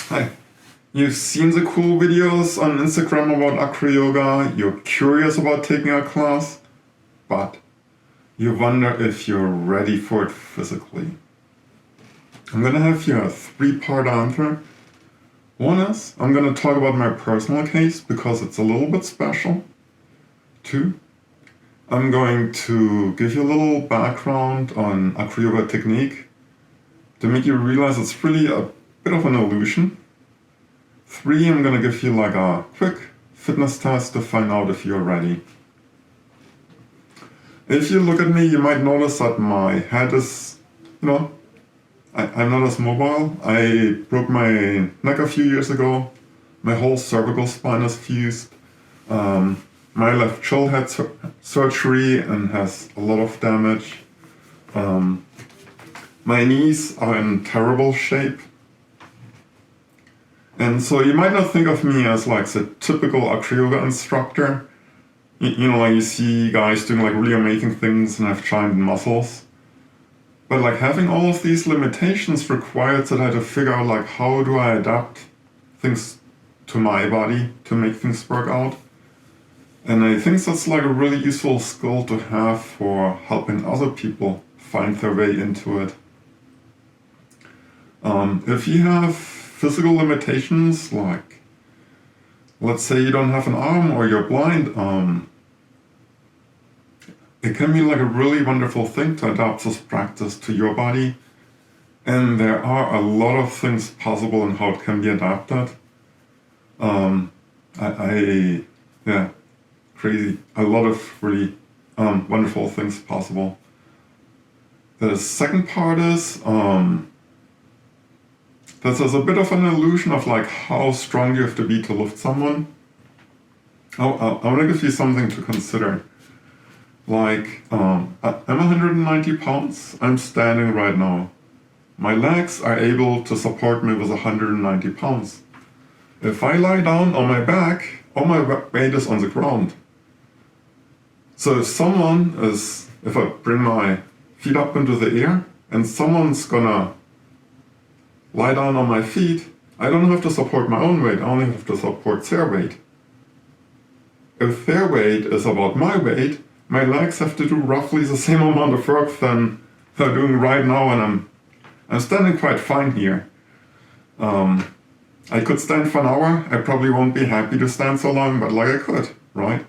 Hi. You've seen the cool videos on Instagram about Acroyoga, you're curious about taking a class, but you wonder if you're ready for it physically. I'm gonna have here a three-part answer. One is, I'm gonna talk about my personal case because it's a little bit special. Two, I'm going to give you a little background on Acroyoga technique to make you realize it's really a bit of an illusion. Three, I'm gonna give you like a quick fitness test to find out if you're ready. If you look at me, you might notice that my head is, I'm not as mobile. I broke my neck a few years ago. My whole cervical spine is fused. My left shoulder had surgery and has a lot of damage. My knees are in terrible shape. And so you might not think of me as like the typical Acroyoga instructor. Like you see guys doing like really amazing things and have giant muscles. But like having all of these limitations required that I had to figure out like how do I adapt things to my body to make things work out. And I think that's like a really useful skill to have for helping other people find their way into it. If you have physical limitations, like let's say you don't have an arm or you're blind, it can be like a really wonderful thing to adapt this practice to your body. And there are a lot of things possible in how it can be adapted. Crazy. A lot of really wonderful things possible. The second part is that there's a bit of an illusion of like how strong you have to be to lift someone. I want to give you something to consider. Like, I'm 190 pounds, I'm standing right now. My legs are able to support me with 190 pounds. If I lie down on my back, all my weight is on the ground. So if I bring my feet up into the air and someone's gonna lie down on my feet, I don't have to support my own weight, I only have to support their weight. If their weight is about my weight, my legs have to do roughly the same amount of work than they're doing right now, and I'm standing quite fine here. I could stand for an hour, I probably won't be happy to stand so long, but like I could, right?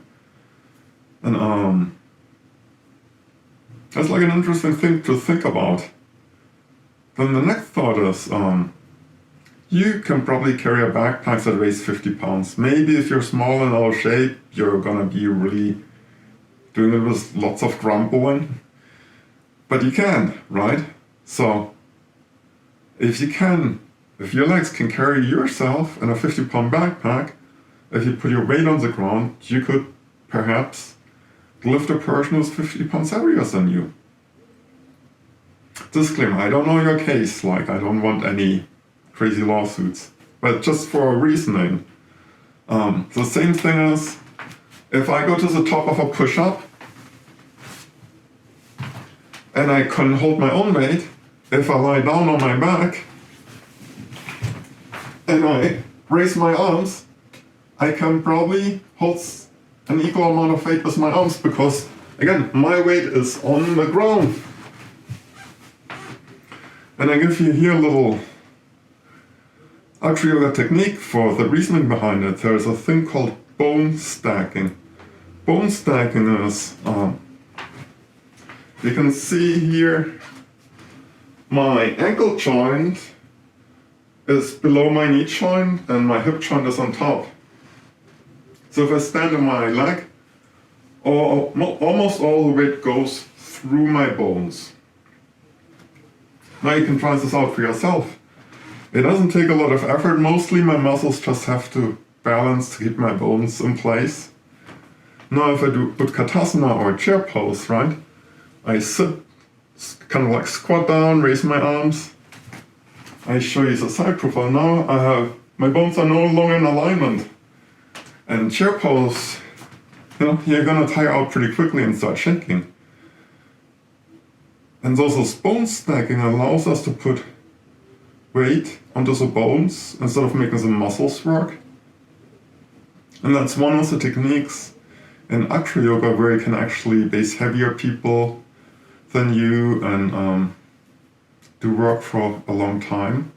And that's like an interesting thing to think about. Then the next thought is, you can probably carry a backpack that weighs 50 pounds. Maybe if you're small and out of shape, you're gonna be really doing it with lots of grumbling. But you can, right? So, if your legs can carry yourself in a 50-pound backpack, if you put your weight on the ground, you could perhaps lift a person who's 50 pounds heavier than you. Disclaimer, I don't know your case, like I don't want any crazy lawsuits, but just for reasoning. The same thing is, if I go to the top of a push-up and I can hold my own weight, if I lie down on my back and I raise my arms, I can probably hold an equal amount of weight with my arms because, again, my weight is on the ground. And I give you here a little Acroyoga technique for the reasoning behind it. There's a thing called bone stacking. Bone stacking is, you can see here, my ankle joint is below my knee joint and my hip joint is on top. So if I stand on my leg, almost all the weight goes through my bones. Now you can try this out for yourself. It doesn't take a lot of effort. Mostly my muscles just have to balance to keep my bones in place. Now if I do Utkatasana or chair pose, right? I sit, kind of like squat down, raise my arms. I show you the side profile. Now my bones are no longer in alignment. And chair pose, you're gonna tire out pretty quickly and start shaking. And so this bone stacking allows us to put weight onto the bones instead of making the muscles work. And that's one of the techniques in Acroyoga where you can actually base heavier people than you and do work for a long time.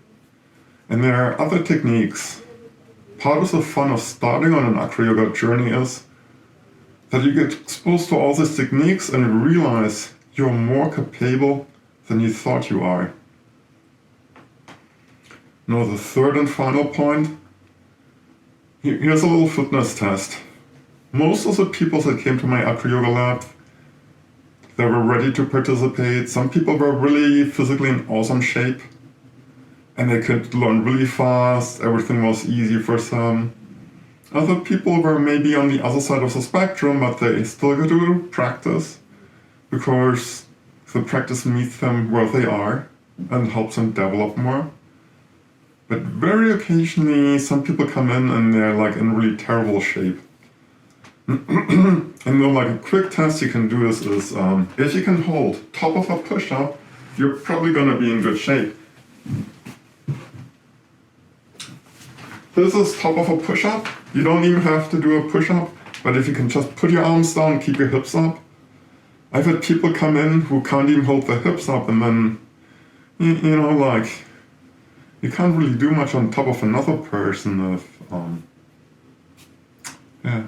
And there are other techniques. Part of the fun of starting on an Acroyoga journey is that you get exposed to all these techniques and you realize you're more capable than you thought you are. Now the third and final point, here's a little fitness test. Most of the people that came to my Acroyoga lab, they were ready to participate. Some people were really physically in awesome shape and they could learn really fast, everything was easy for them. Other people were maybe on the other side of the spectrum, but they still got to practice because the practice meets them where they are and helps them develop more. But very occasionally, some people come in and they're like in really terrible shape. And then like a quick test you can do is if you can hold top of a push-up, you're probably gonna be in good shape. This is top of a push-up. You don't even have to do a push-up, but if you can just put your arms down, keep your hips up. I've had people come in who can't even hold their hips up and then, you know, like, you can't really do much on top of another person if, yeah.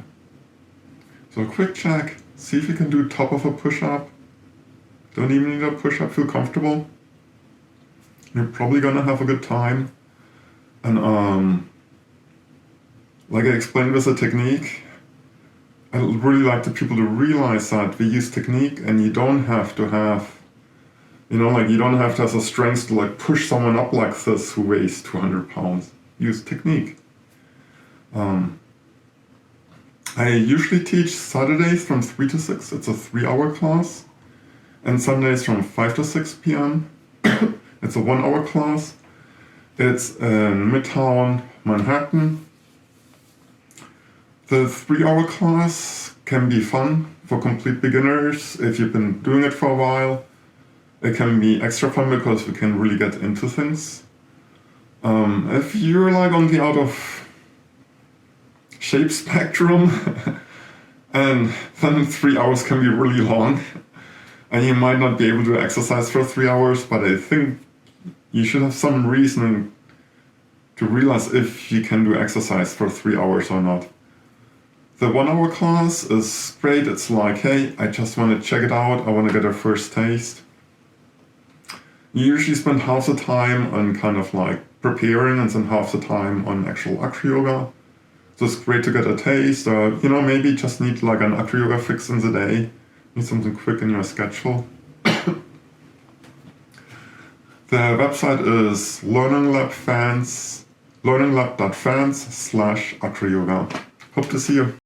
So a quick check, see if you can do top of a push-up. Don't even need a push-up, feel comfortable. You're probably gonna have a good time. And like I explained with the technique, I really like the people to realize that we use technique and you don't have to have, you know, like you don't have to have the strength to like push someone up like this who weighs 200 pounds. Use technique. I usually teach Saturdays from 3 to 6, it's a 3-hour class, and Sundays from 5 to 6 p.m. It's a 1-hour class. It's in Midtown Manhattan. The 3-hour class can be fun for complete beginners if you've been doing it for a while. It can be extra fun because we can really get into things. If you're like on the out of shape spectrum, and then 3 hours can be really long, and you might not be able to exercise for 3 hours, but I think you should have some reason to realize if you can do exercise for 3 hours or not. The 1-hour class is great. It's like, hey, I just want to check it out. I want to get a first taste. You usually spend half the time on kind of like preparing and then half the time on actual Acroyoga. So it's great to get a taste. You know, maybe just need like an Acroyoga fix in the day. Need something quick in your schedule. The website is learninglab.fans/Acroyoga. Hope to see you.